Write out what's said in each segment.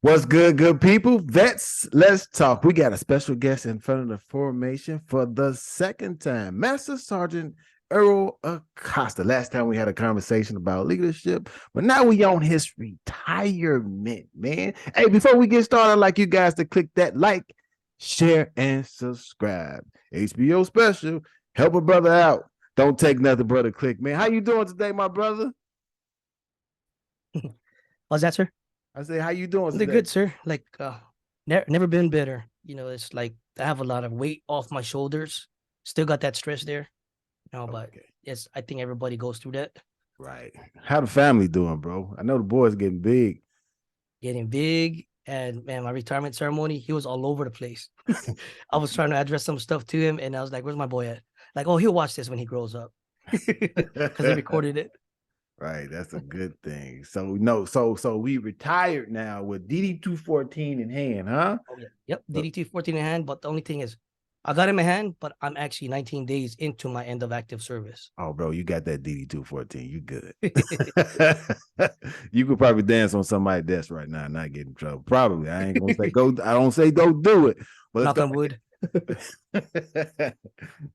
What's good, good people? Vets, let's talk. We got a special guest in front of the formation for the second time, Master Sergeant Errol Acosta. Last time we had a conversation about leadership, but now we on his retirement, man. Hey, before we get started, I'd like you guys to click that like, share, and subscribe. HBO special, help a brother out. Don't take nothing, brother. Click, man. How you doing today, my brother? What's that, sir? I say, how you doing They're today? good, sir. Like, never been better. It's like I have a lot of weight off my shoulders. Still got that stress there, but Okay. yes, I think everybody goes through that. Right. How the family doing, bro? I know the boys getting big. Getting big, and man, my retirement ceremony, he was all over the place. I was trying to address some stuff to him, and I was like, "Where's my boy at?" Like, "Oh, he'll watch this when he grows up," because they recorded it. Right, that's a good thing. So no, so we retired now with DD 214 in hand, huh? Oh yeah, yep. So, DDT 14 in hand, but the only thing is, I got it in my hand, but I'm actually 19 days into my end of active service. oh, bro, you got that DD 214. You good. You could probably dance on somebody's desk right now and not get in trouble. Probably. I ain't gonna say go. I don't say don't do it, but let's Knock go. on wood.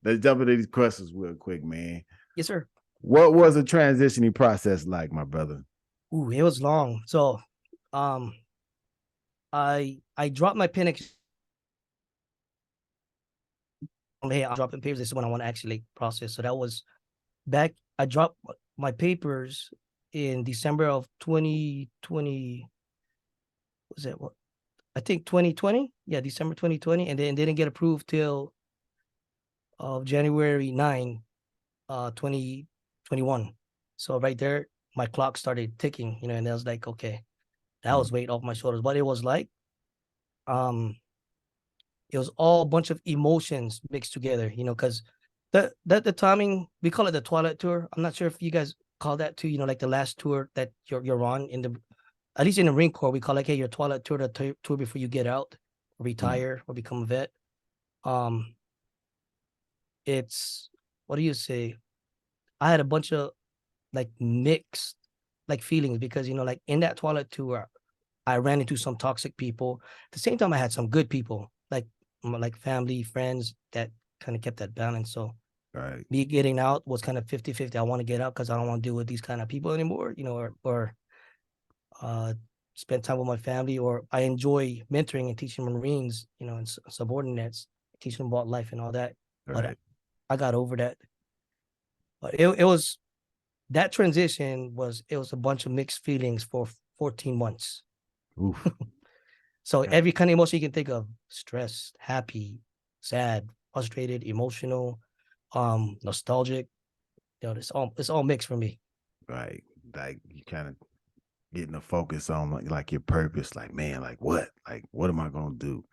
Let's jump into these questions real quick, man. Yes, sir. What was the transitioning process like, my brother? Ooh, it was long. So, um, I dropped my pen. Hey, I'm dropping papers. This is when I want to actually process. So that was back. I dropped my papers in December of 2020. Was it what? I think 2020. Yeah, December 2020, and then didn't get approved till January 9, 2021. So right there, my clock started ticking. And I was like, okay, that was weight off my shoulders. But it was like, um, it was all a bunch of emotions mixed together, because the timing, we call it the twilight tour. I'm not sure if you guys call that too, like the last tour that you're on in the, at least in the Marine Corps, we call like, hey, your twilight tour, the tour before you get out, or retire, or become a vet. Um, it's, what do you say? I had a bunch of like mixed like feelings because like in that twilight tour, I ran into some toxic people. At the same time, I had some good people, like family, friends that kind of kept that balance. So Right. me getting out was kind of 50-50. I want to get out because I don't want to deal with these kind of people anymore, or uh, spend time with my family, or I enjoy mentoring and teaching Marines, and subordinates, teaching them about life and all that. But Right. I got over that. But it was that transition it was a bunch of mixed feelings for 14 months. Oof. So Okay. every kind of emotion you can think of: stressed, happy, sad, frustrated, emotional, nostalgic. It's all mixed for me. Right. Like you kind of getting a focus on like your purpose. Like, man, like what am I gonna do?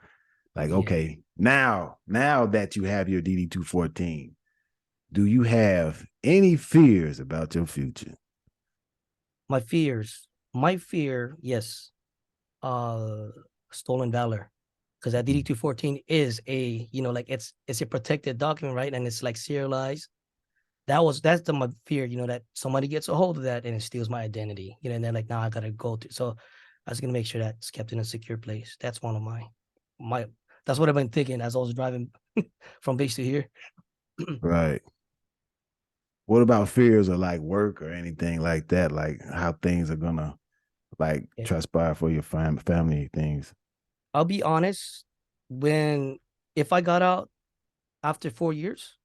Like, Yeah. okay, now that you have your DD 214, do you have any fears about your future? My fears. My fear, yes. Uh Stolen valor. Because that DD 214 is like it's a protected document, right? And it's like serialized. That's my fear, that somebody gets a hold of that and it steals my identity. And then like now I gotta go through. So I was gonna make sure that's kept in a secure place. That's one of my that's what I've been thinking as I was driving from base to here. Right. What about fears of like work or anything like that? Like how things are gonna like Yeah. transpire for your family things. I'll be honest, when if I got out after 4 years,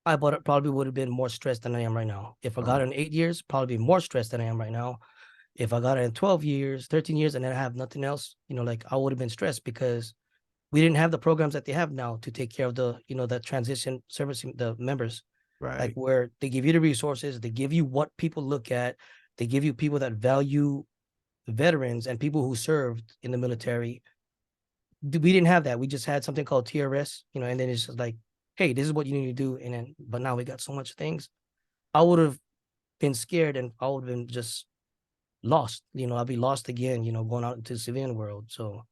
probably would have been more stressed than I am right now. If I got Oh, it in 8 years, probably be more stressed than I am right now. If I got it in 12 years, 13 years, and then I have nothing else, like I would have been stressed because we didn't have the programs that they have now to take care of the transition servicing the members, like right. where they give you the resources, they give you what people look at, they give you people that value veterans and people who served in the military. We didn't have that. We just had something called TRS, and then it's just like, hey, this is what you need to do. And then, but now we got so much things. I would have been scared and I would have been just lost. I'd be lost again, going out into the civilian world. So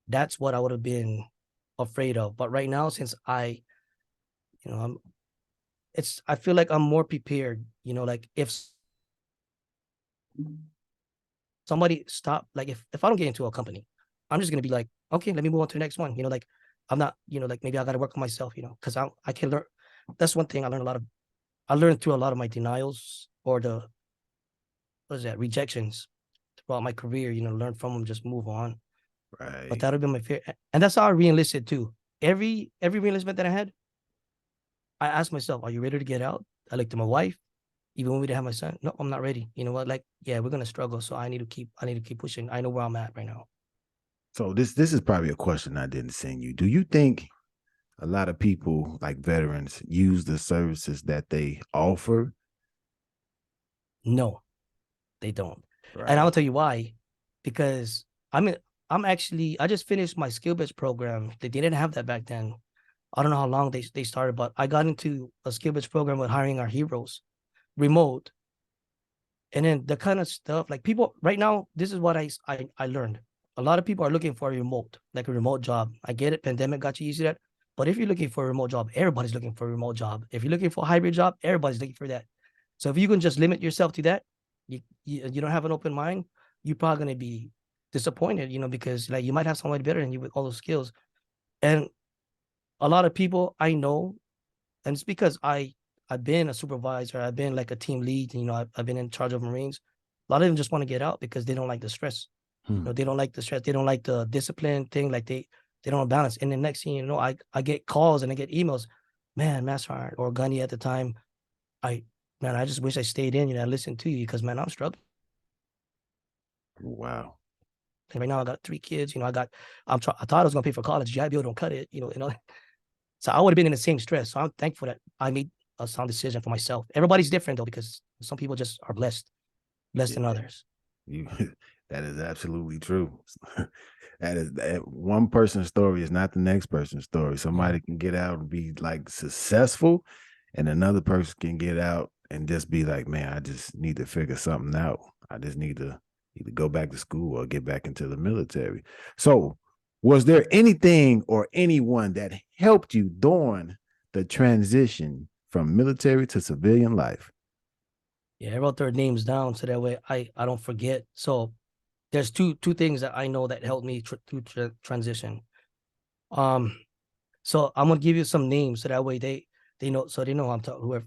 that's what I would have been afraid of. But right now, since I'm, I feel like I'm more prepared, like if somebody stop, like if I don't get into a company, I'm just gonna be like, okay, let me move on to the next one. Like I'm not, like maybe I got to work on myself, because I can learn. That's one thing I learned a lot of. I learned through a lot of my denials or the what is that rejections throughout my career. Learn from them, just move on. But Right. that would be my fear, and that's how I re-enlisted too. Every re-enlistment that I had, I asked myself, "Are you ready to get out?" I looked at my wife, even when we didn't have my son. No, I'm not ready. You know what? Like, yeah, we're gonna struggle, so I need to keep pushing. I know where I'm at right now. So this is probably a question I didn't send you. Do you think a lot of people like veterans use the services that they offer? No, they don't, and I'll Right. tell you why. Because I'm in, I'm actually I just finished my skill based program. They didn't have that back then. I don't know how long they started, but I got into a skill based program with hiring our heroes remote. And then the kind of stuff like people right now, this is what I learned. A lot of people are looking for a remote, like a remote job. I get it, pandemic got you used to that. But if you're looking for a remote job, everybody's looking for a remote job. If you're looking for a hybrid job, everybody's looking for that. So if you can just limit yourself to that, you don't have an open mind, you're probably gonna be disappointed, because like you might have somebody better than you with all those skills. And a lot of people I know, and it's because I've been a supervisor, I've been like a team lead, I've been in charge of Marines. A lot of them just want to get out because they don't like the stress. Hmm. They don't like the stress, they don't like the discipline thing, like they don't balance. And the next thing you know, I get calls and I get emails, man, Master Sergeant or Gunny at the time, I man, I just wish I stayed in, I listened to you because man, I'm struggling. Wow. Right now I got 3 kids, I thought I was gonna pay for college. GI Bill don't cut it, So I would have been in the same stress. So I'm thankful that I made a sound decision for myself. Everybody's different though, because some people just are blessed than Yeah. others. You that is absolutely true. That one person's story is not the next person's story. Yeah. Somebody can get out and be like successful, and another person can get out and just be like, man, I just need to figure something out. I just need to either go back to school or get back into the military. So, was there anything or anyone that helped you during the transition from military to civilian life? Yeah, I wrote their names down so that way I don't forget. So there's two things that I know that helped me through transition. Um, so I'm gonna give you some names so that way they know, so they know who I'm talking whoever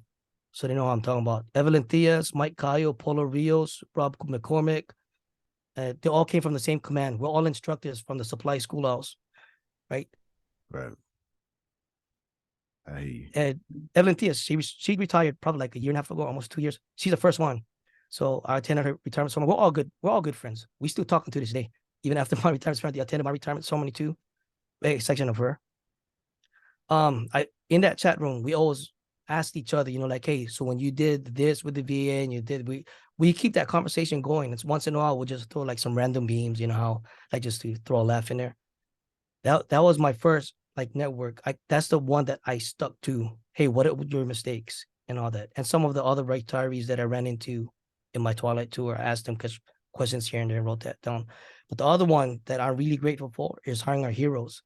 so they know who I'm talking about. Evelyn Diaz, Mike Cayo, Polo Rios, Rob McCormick. They all came from the same command. We're all instructors from the supply schoolhouse, right? Right. I hear you. And Evelyn Diaz, she retired probably like a year and a half ago, almost 2 years. She's the first one. So I attended her retirement ceremony. We're all good. We're all good friends. We still talking to this day. Even after my retirement ceremony, I attended my retirement ceremony too. A section of her. I in that chat room, we always asked each other, like, hey, so when you did this with the VA and you did we keep that conversation going. It's once in a while we'll just throw like some random beams, how like just to throw a laugh in there. That was my first like network. That's the one that I stuck to. Hey, what are your mistakes and all that? And some of the other retirees that I ran into in my twilight tour, I asked them questions here and there and wrote that down. But the other one that I'm really grateful for is hiring our heroes.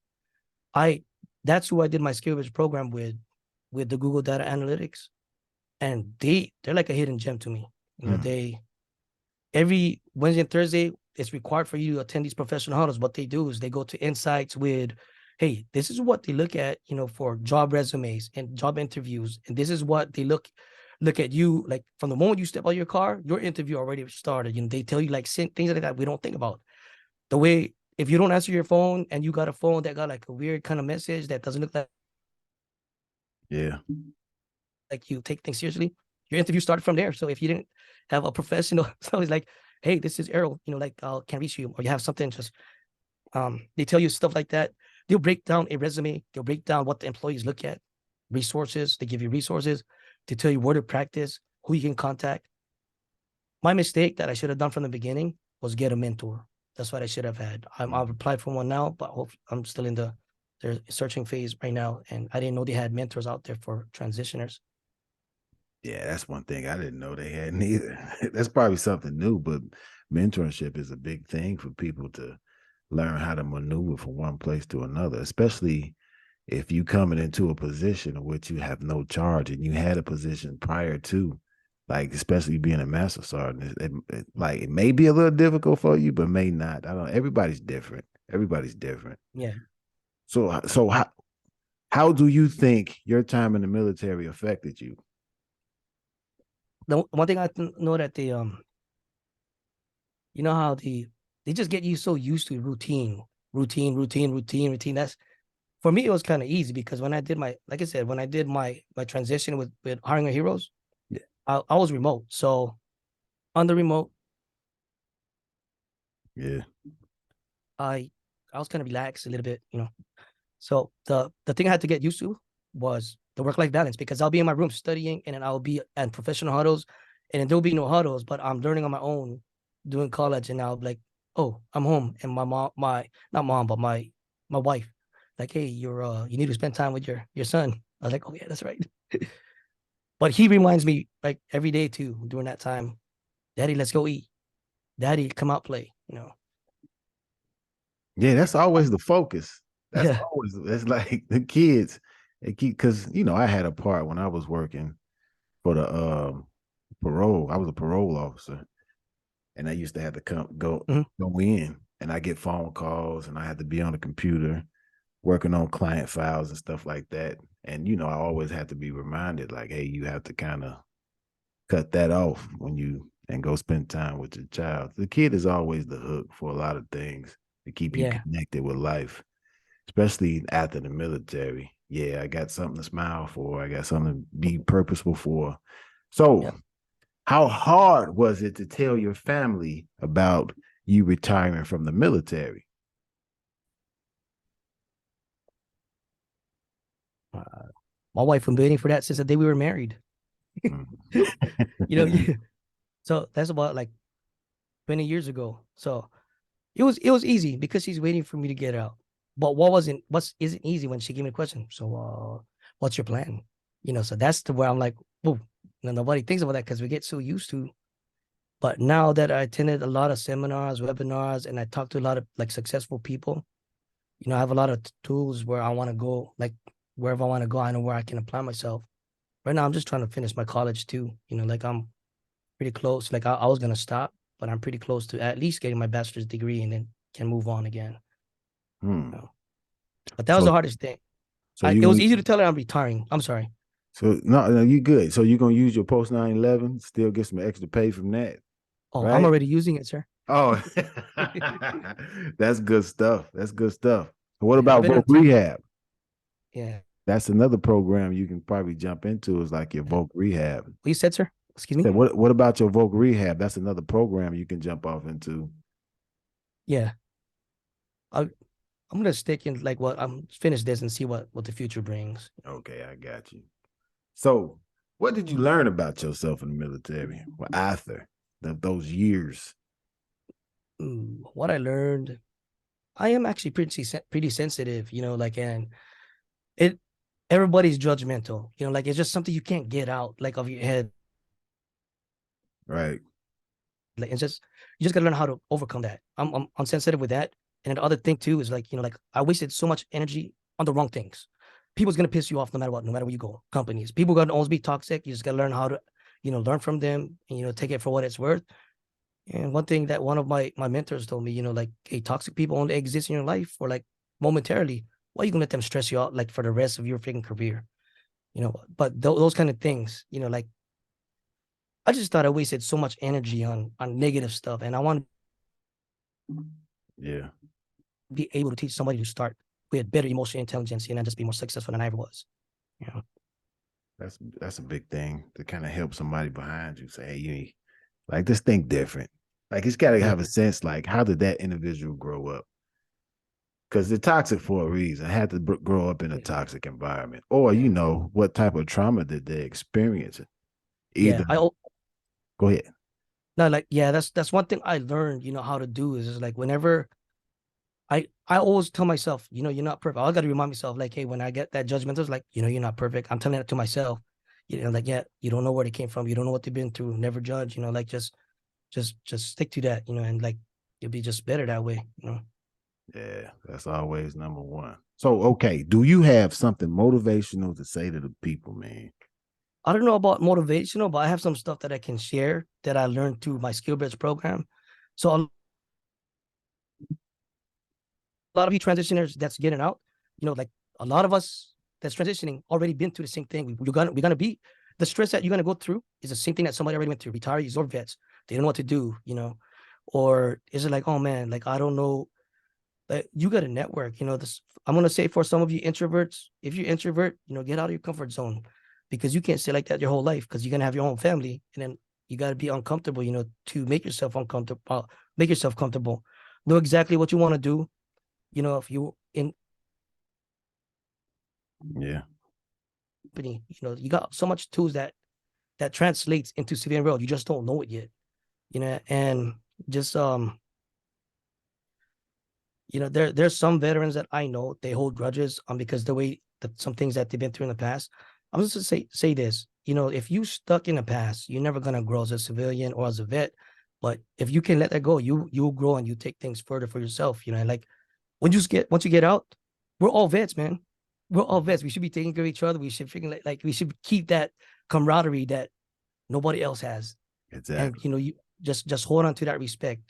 I That's who I did my skill based program with the Google Data Analytics, and they're like a hidden gem to me. Hmm. They every Wednesday and Thursday, it's required for you to attend these professional huddles. What they do is they go to insights with, hey, this is what they look at, for job resumes and job interviews. And this is what they look at you like from the moment you step out of your car, your interview already started. They tell you like things like that we don't think about. The way if you don't answer your phone and you got a phone that got like a weird kind of message that doesn't look Yeah. like you take things seriously, your interview started from there. So if you didn't have a professional, so it's like, hey, this is Errol, like can reach you, or you have something, just they tell you stuff like that. They'll break down a resume, they'll break down what the employees look at, resources, they give you resources, they tell you where to practice, who you can contact. My mistake that I should have done from the beginning was get a mentor. That's what I should have had. I've applied for one now, but I'm still in the searching phase right now, and I didn't know they had mentors out there for transitioners. Yeah, that's one thing I didn't know they had neither. That's probably something new, but mentorship is a big thing for people to learn how to maneuver from one place to another, especially if you coming into a position in which you have no charge and you had a position prior to Like especially being a master sergeant, like it may be a little difficult for you, but may not. I don't. Everybody's different. Everybody's different. Yeah. So how do you think your time in the military affected you? The one thing know that you know how they just get you so used to routine. That's for me. It was kind of easy because when I did my, like I said, when I did my transition with hiring our heroes, Yeah, I was remote. So on the remote, yeah, I I was kind of relaxed a little bit, you know. So the thing I had to get used to was the work life balance because I'll be in my room studying and then I'll be at professional huddles and then there'll be no huddles, but I'm learning on my own doing college and I'll be like, oh, I'm home and my mom, my not mom, but my wife, like, hey, you need to spend time with your son. I was like, oh yeah, that's right. But he reminds me like every day too during that time, Daddy, let's go eat. Daddy, come out play. You know. yeah. That's always the focus. That's Yeah. always that's like the kids. They keep because I had a part when I was working for the parole. I was a parole officer, and I used to have to Mhm. go in, and I get phone calls, and I had to be on the computer working on client files and stuff like that. And I always had to be reminded, like, hey, you have to kind of cut that off when you and go spend time with your child. The kid is always the hook for a lot of things to keep you Yeah. connected with life, especially after the military. Yeah, I got something to smile for. I got something to be purposeful for. So, Yeah. how hard was it to tell your family about you retiring from the military? Uh, my wife been waiting for that since the day we were married. Mm. You know, yeah. So that's about like 20 years ago. So it was easy because she's waiting for me to get out. But what isn't easy when she gave me a question. So what's your plan? You know, so that's to where I'm like, oh, nobody thinks about that because we get so used to. But now that I attended a lot of seminars, webinars, and I talked to a lot of like successful people, I have a lot of tools where I want to go, like wherever I want to go, I know where I can apply myself. Right now, I'm just trying to finish my college too. Like I'm pretty close. Like I was gonna stop, but I'm pretty close to at least getting my bachelor's degree and then can move on again. Hmm. You know? But that was So, the hardest thing. so you It was gonna easy to tell her I'm retiring. I'm sorry. so no, you good. So you're gonna use your post 9/11, still get some extra pay from that, Oh, I'm right? already using it, sir. Oh, that's good stuff. That's good stuff. What Yeah, I've about been voc on TV. rehab? Yeah. That's another program you can probably jump into. Is like your Yeah. voc rehab. What you said, sir? Excuse me. Say, what about your voc rehab? That's another program you can jump off into. Yeah. I, I'm gonna stick in like what I'm finish this and see what the future brings. Okay, I got you. So, what did you learn about yourself in the military? Well, after those years, What I learned, I am actually pretty sensitive. Like and it everybody's judgmental. Like it's just something you can't get out like of your head. right? Like it's just you just gotta learn how to overcome that. I'm sensitive with that. And then the other thing too is like, like I wasted so much energy on the wrong things. People's gonna piss you off no matter what, no matter where you go. Companies. People are gonna always be toxic. You just gotta learn how to, learn from them and take it for what it's worth. And one thing that one of my mentors told me, like, hey, toxic people only exist in your life for like momentarily. Why are you gonna let them stress you out like for the rest of your freaking career? But those kind of things, like I just thought I wasted so much energy on negative stuff, and I want to Yeah, be able to teach somebody to start with better emotional intelligence and then just be more successful than I ever was. You know? that's a big thing to kind of help somebody behind you. Say, hey, you like just think different. Like it's got to Yeah, have a sense. Like, how did that individual grow up? Because they're toxic for a reason. Had to grow up in a yeah, toxic environment, or yeah, what type of trauma did they experience? yeah. Either go ahead. No, like yeah, that's one thing I learned. How to do is like whenever I always tell myself, you're not perfect. I got to remind myself, like, hey, when I get that judgment, it's like, you're not perfect. I'm telling that to myself. Like, yeah, you don't know where they came from. You don't know what they've been through. Never judge. Like just stick to that. And like you'll be just better that way. Yeah, that's always number one. So, okay, do you have something motivational to say to the people, man? I don't know about motivational, but I have some stuff that I can share that I learned through my skill bridge program. So a lot of you transitioners that's getting out, like a lot of us that's transitioning already been through the same thing. We're gonna be the stress that you're gonna go through is the same thing that somebody already went through. Retirees or vets, they don't know what to do, or is it like, oh man, like I don't know. Like you got a network, this. I'm gonna say for some of you introverts, if you're introvert, get out of your comfort zone, because you can't stay like that your whole life, because you're gonna have your own family, and then you got to be uncomfortable, to make yourself uncomfortable, make yourself comfortable, know exactly what you want to do. If you in Yeah. company, you got so much tools that translates into civilian world. You just don't know it yet, and just there's some veterans that I know they hold grudges because the way that some things that they've been through in the past. I'm just gonna say this, if you stuck in the past, you're never gonna grow as a civilian or as a vet. But if you can let that go, you'll grow and you take things further for yourself. Like once you get out, we're all vets, man. We're all vets. We should be taking care of each other. We should freaking like we should keep that camaraderie that nobody else has. And Exactly. you just hold on to that respect.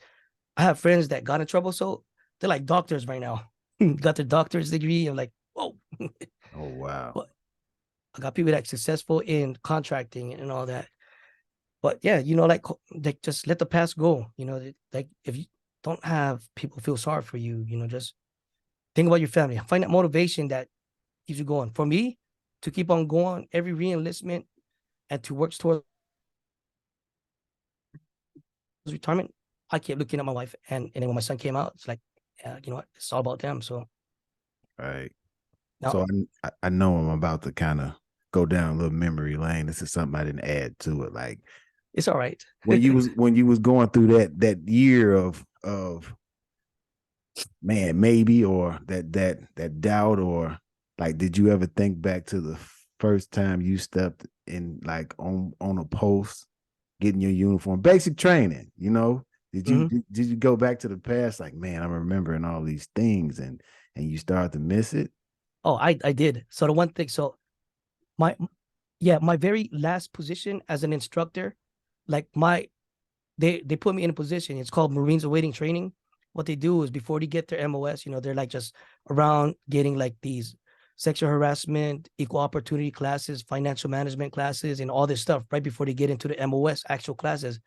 I have friends that got in trouble, so they're like doctors right now. Got their doctor's degree. I'm like, whoa. Oh wow. But I got people that successful in contracting and all that. But yeah, like just let the past go. Like if you don't have people feel sorry for you, just think about your family. Find that motivation that keeps you going. For me, to keep on going, every re-enlistment and to work towards retirement, I kept looking at my wife, and then when my son came out, it's like, yeah, you know what? It's all about them. So Right. now So I know I'm about to kind of go down a little memory lane. This is something I didn't add to it. Like it's all right. when you was going through that year of man, maybe, or that doubt, or like did you ever think back to the first time you stepped in, like on a post, getting your uniform, basic training, did you Mhm. did you go back to the past, like, man, I'm remembering all these things, and you start to miss it? Oh, I did. So the one thing, so my yeah, my very last position as an instructor, like they put me in a position. It's called Marines Awaiting Training. What they do is before they get their MOS, they're like just around getting like these sexual harassment, equal opportunity classes, financial management classes, and all this stuff right before they get into the MOS actual classes.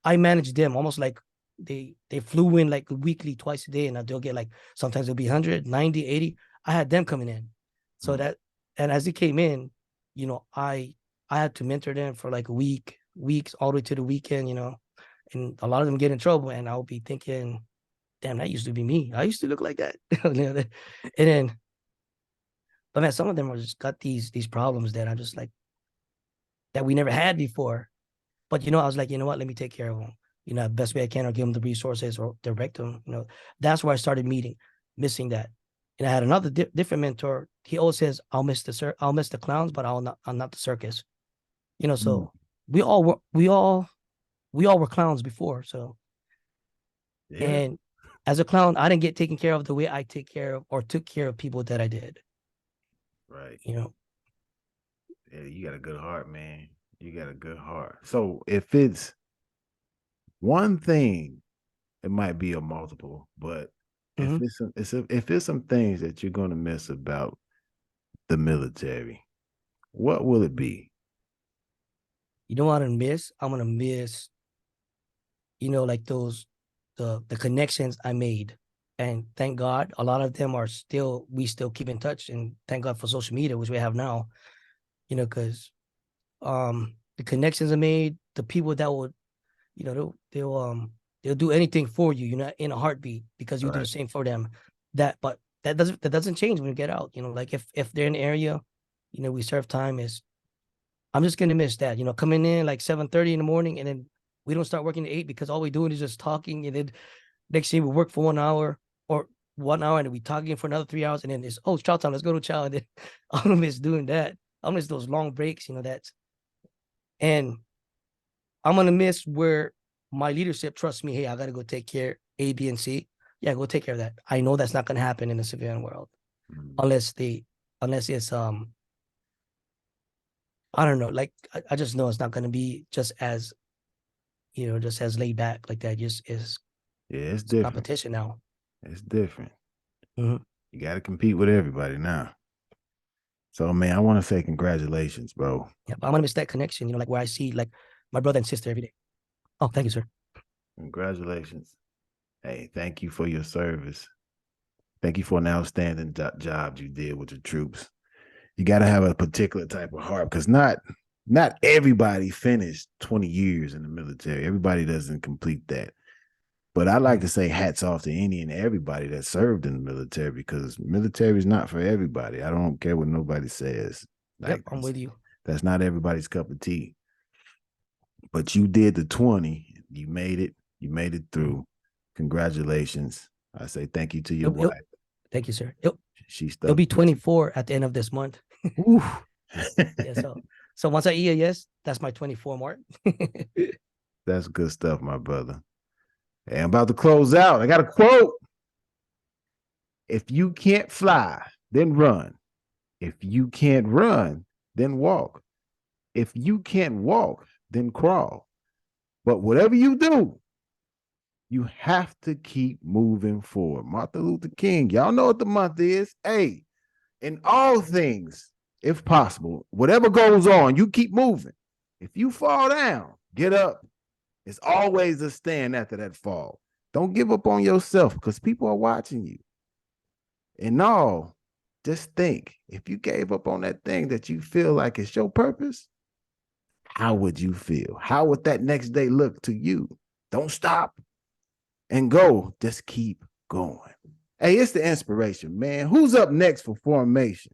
I manage them almost like they flew in like weekly, twice a day, and they'll get like sometimes it'll be 100, 90, 80. I had them coming in. So Mm. that and as they came in, I had to mentor them for like a weeks, all the way to the weekend, and a lot of them get in trouble, and I'll be thinking, damn, that used to be me. I used to look like that. And then, but man, some of them are just got these problems that I'm just like that we never had before. But I was like, you know what? Let me take care of them. Best way I can, or give them the resources, or direct them. That's where I started missing that. And I had another different mentor. He always says, I'll miss the clowns, but I'm not the circus." Mm. So we all were, we all were clowns before. So, Yeah. and as a clown, I didn't get taken care of the way I take care of or took care of people that I did. Right. You know, Yeah, you got a good heart, man. You got a good heart. So if it's one thing, it might be a multiple, but if hmm if it's some things that you're gonna miss about the military, what will it be? you know what I'm gonna miss? I'm gonna miss, like those the connections I made. And thank God a lot of them are still we still keep in touch, and thank God for social media, which we have now, because the connections are made, the people that would, they'll do anything for you, in a heartbeat, because you do the Right. same for them. But that doesn't change when you get out. Like if they're in the area, we serve time is I'm just gonna miss that. Coming in like 7:30 in the morning, and then we don't start working at 8 because all we're doing is just talking, and then next thing we work for 1 hour or 1 hour, and then we talking for another 3 hours, and then it's chow time. Let's go to chow. And then I'm gonna miss doing that. I miss those long breaks. And I'm gonna miss where my leadership trusts me. Hey, I gotta go take care A, B, and C. Yeah, go take care of that. I know that's not gonna happen in the civilian world Mm. unless it's I don't know. Like I just know it's not gonna be just as just as laid back like that. Just is Yeah, it's it's different. competition now. It's different. Mhm. You got to compete with everybody now. So, man, I want to say congratulations, bro. Yeah, but I'm gonna miss that connection. Like where I see like my brother and sister every day. Oh, thank you, sir. Congratulations. Hey, thank you for your service. Thank you for an outstanding job you did with the troops. You got to have a particular type of heart because not everybody finished 20 years in the military. Everybody doesn't complete that. But I like to say hats off to any and everybody that served in the military because military is not for everybody. I don't care what nobody says. Yep, Like I'm with you. that's not everybody's cup of tea. But you did the 20. You made it. You made it through. Congratulations. I say thank you to your It'll, wife. it'll, thank you, sir. She It'll stuck be with you. 24 at the end of this month. Ooh. Yeah, so once I eat a yes, that's my 24 mark. That's good stuff, my brother. Hey, I'm about to close out. I got a quote. If you can't fly, then run. If you can't run, then walk. If you can't walk, then crawl. But whatever you do, you have to keep moving forward. Martin Luther King, y'all know what the month is. Hey, in all things, if possible, whatever goes on, you keep moving. If you fall down, get up. It's always a stand after that fall. Don't give up on yourself because people are watching you. And all, just think if you gave up on that thing that you feel like it's your purpose, how would you feel? How would that next day look to you? Don't stop and go. Just keep going. Hey, it's the inspiration, man. Who's up next for formation?